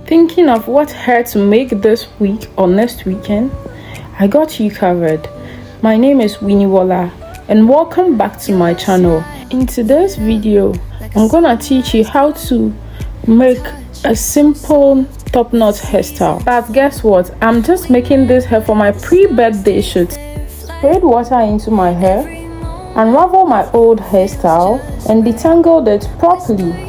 Thinking of what hair to make this week or next weekend? I got you covered. My name is Winnie Walla and welcome back to my channel. In today's video, I'm gonna teach you how to make a simple top knot hairstyle. But guess what? I'm just making this hair for my pre-birthday shoot. Sprayed water into my hair, unravel my old hairstyle and detangled it properly.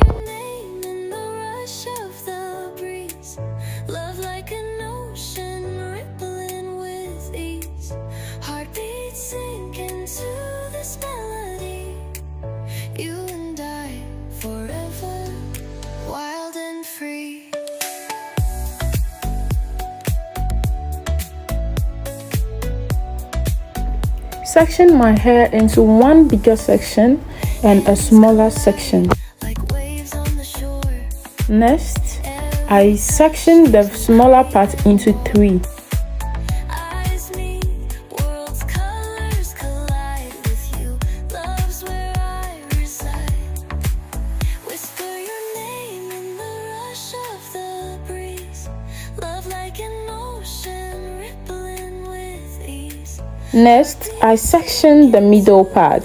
Section my hair into one bigger section and a smaller section. Next, I section the smaller part into 3. Next, I section the middle part.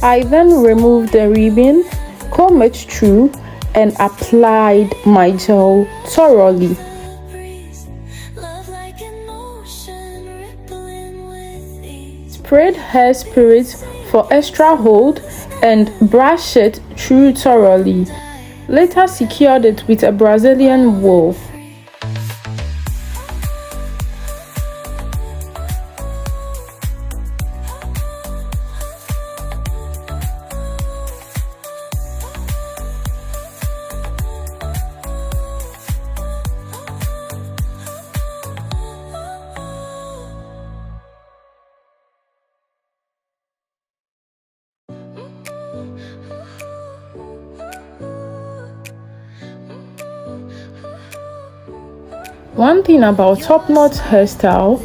I then removed the ribbon, comb it through, and applied my gel thoroughly. Sprayed hairspray for extra hold and brush it through thoroughly. Later secured it with a Brazilian wool. One thing about top knot hairstyle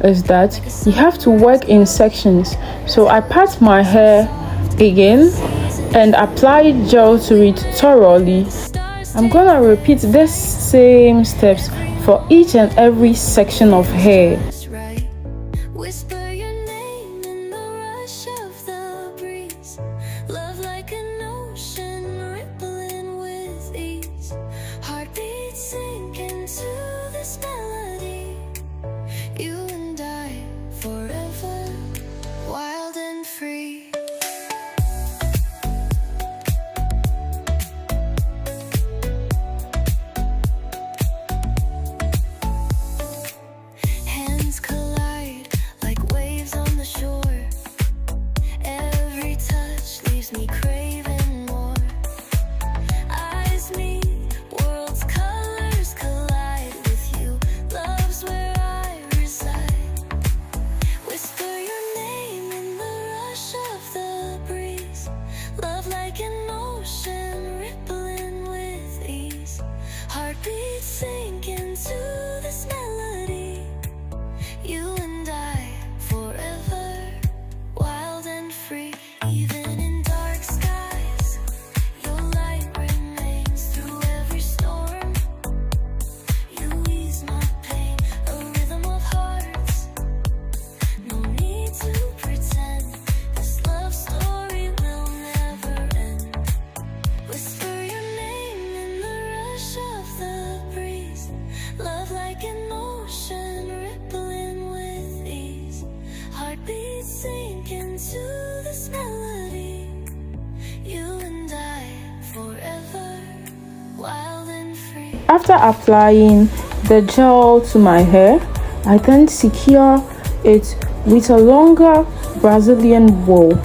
is that you have to work in sections. So I pat my hair again and apply gel to it thoroughly. I'm gonna repeat these same steps for each and every section of hair. After applying the gel to my hair, I then secure it with a longer Brazilian wool.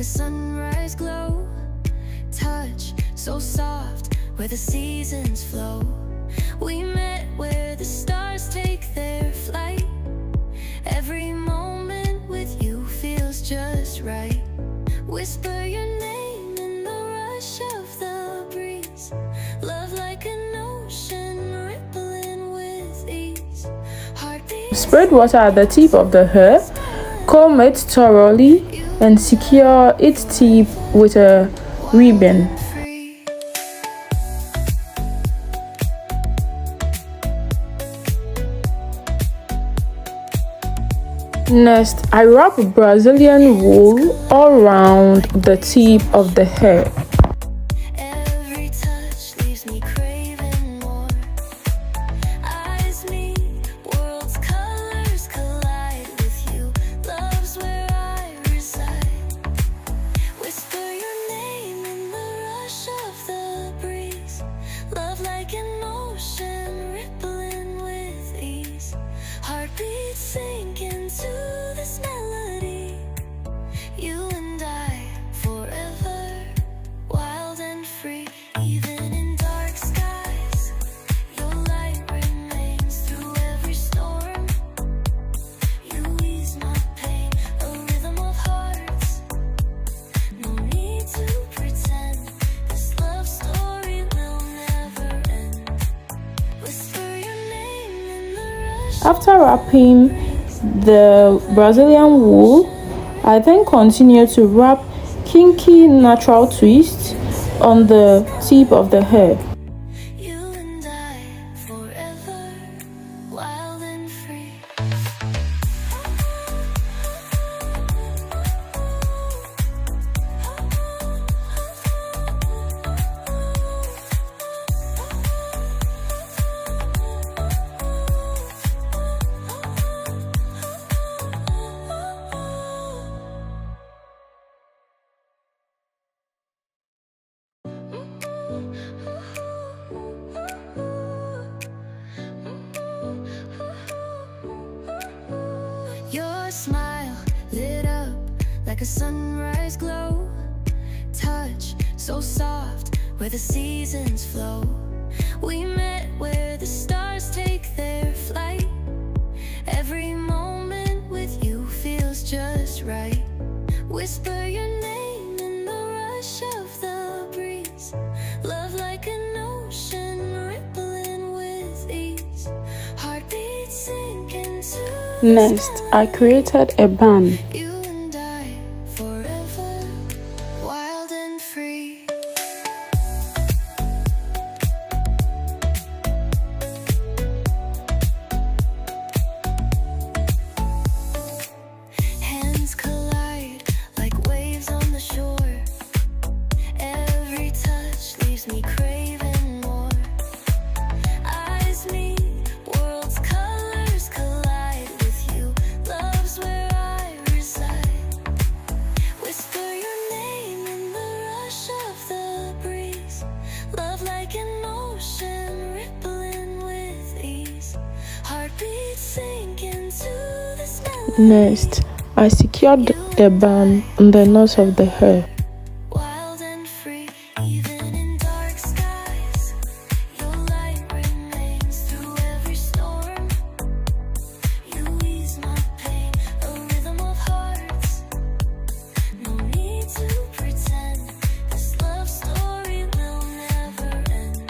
a sunrise glow. Touch so soft, where the seasons flow. We met where the stars take their flight. Every moment with you feels just right. Whisper your name in the rush of the breeze. Love like an ocean, rippling with ease. Heartbeat. Spread water at the tip of the hair, comb it thoroughly, and secure its tip with a ribbon. Next, I wrap Brazilian wool all around the tip of the hair. Every touch leaves me craving more. Eyes meet, worlds' colors collide with you. Love's where I reside. Whisper your name in the rush of the breeze. Love like an ocean, rippling with ease. Heartbeats sink into this melody. You and I forever, wild and free. Even in dark skies, your light remains through every storm. You ease my pain, a rhythm of hearts. No need to pretend, this love story will never end. Whisper your name in the rush. After wrapping the Brazilian wool, I then continue to wrap kinky natural twists on the tip of the hair. You and I forever, wild and free. Your smile lit up like a sunrise glow. Touch so soft, where the seasons flow. We met where the stars take their flight. Every moment with you feels just right. Whisper your name in the rush of the breeze. Love like an ocean, rippling with ease. Heartbeats sink into. Next, I created a bun. You and I forever, wild and free. Hands collide like waves on the shore. Every touch leaves me craving more. Eyes meet, worlds' colors collide with you. Love's where I reside. Whisper your name in the rush of the breeze. Love like an ocean, rippling with ease. Heartbeats sink into this melody. Next, I secured the bun on the nose of the hair. Wild and free, even in dark skies, your light remains through every storm. You ease my pain, a rhythm of hearts. No need to pretend, this love story will never end.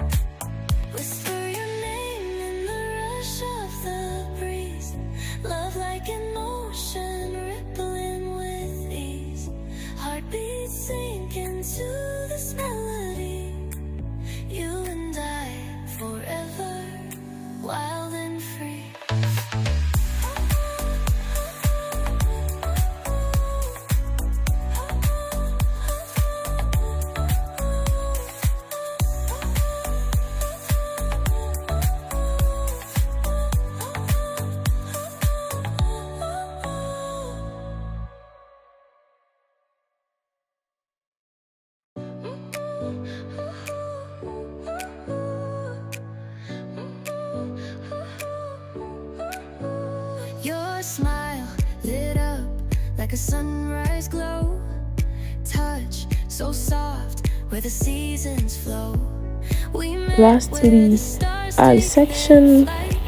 Whisper your name in the rush of the breeze. Love like an ocean, rippling with ease. Heartbeats sink into this melody. You and I forever, wild and free. Your smile lit up like a sunrise glow. touch so soft where the seasons flow. We met where Lastly, the stars I take section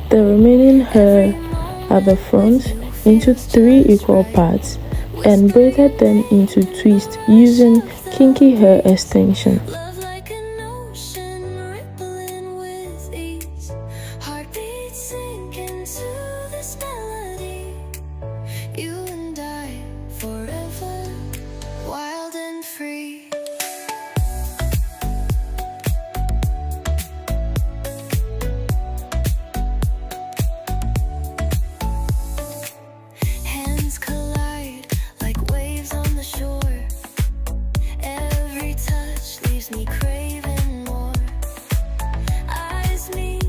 the remaining hair at the front into 3 equal parts and braided them into twists using kinky hair extension. love like an ocean rippling with ease. Heartbeats sink into this melody. You and I forever, wild and free. Hands collide like waves on the shore. Every touch leaves me craving more. Eyes meet,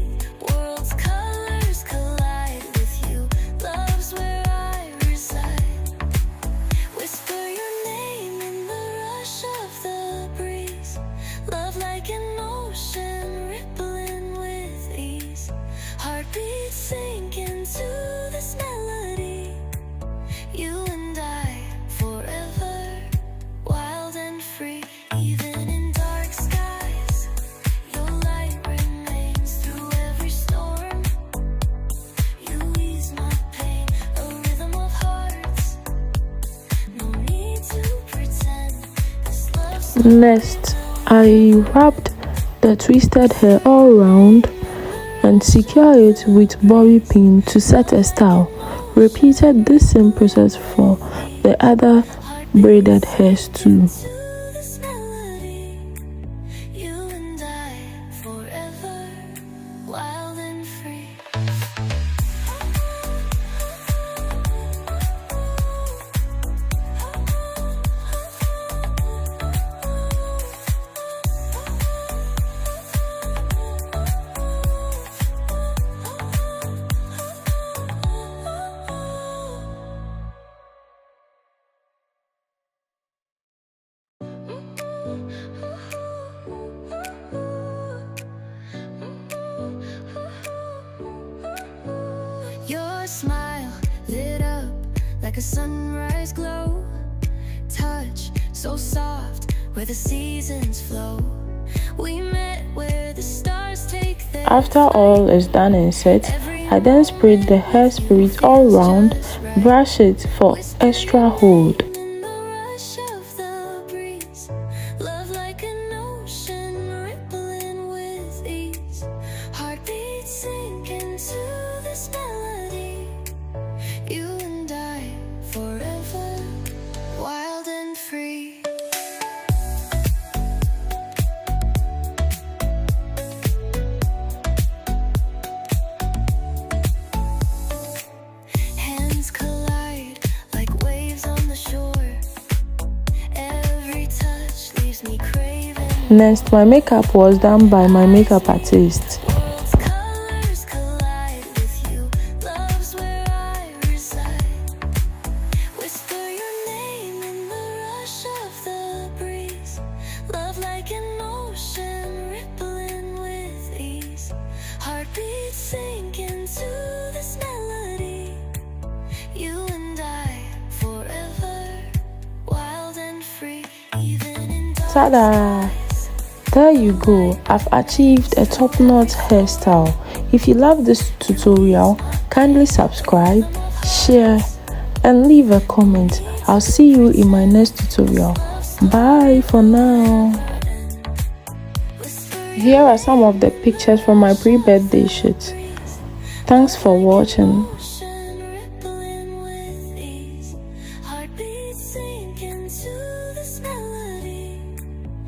worlds' colors collide with you. Love's where I reside. Whisper your name in the rush of the breeze. Love like an ocean rippling with ease. Heartbeats sink into this melody. You and I forever, wild and free. Even in dark skies, your light remains through every storm. You ease my pain, a rhythm of hearts. No need to pretend this love's Next, I wrapped the twisted hair all round and secure it with bobby pin to set a style. Repeated this same process for the other braided hairs too. to this melody. You and I forever, wild and free. Your smile lit up like a sunrise glow. Touch so soft where the seasons flow. We met where the stars take their After all is done and set, I then sprayed the hairspray all round, brush it for extra hold. in the rush of the breeze. Love like an ocean rippling with ease. Heartbeats sink into this melody. You and I forever, wild and free. Hands collide like waves on the shore. Every touch leaves me craving. Next, my makeup was done by my makeup artist. Worlds' colors collide with you. Love's where I reside. Whisper your name in the rush of the breeze. Love like an ocean rippling with ease. Heartbeats sink into this melody. You and I forever, wild and free. Even in dark Ta-da! There you go, I've achieved a top-notch hairstyle. If you love this tutorial, kindly subscribe, share, and leave a comment. I'll see you in my next tutorial. Bye for now. Here are some of the pictures from my pre-birthday shoot. Thanks for watching.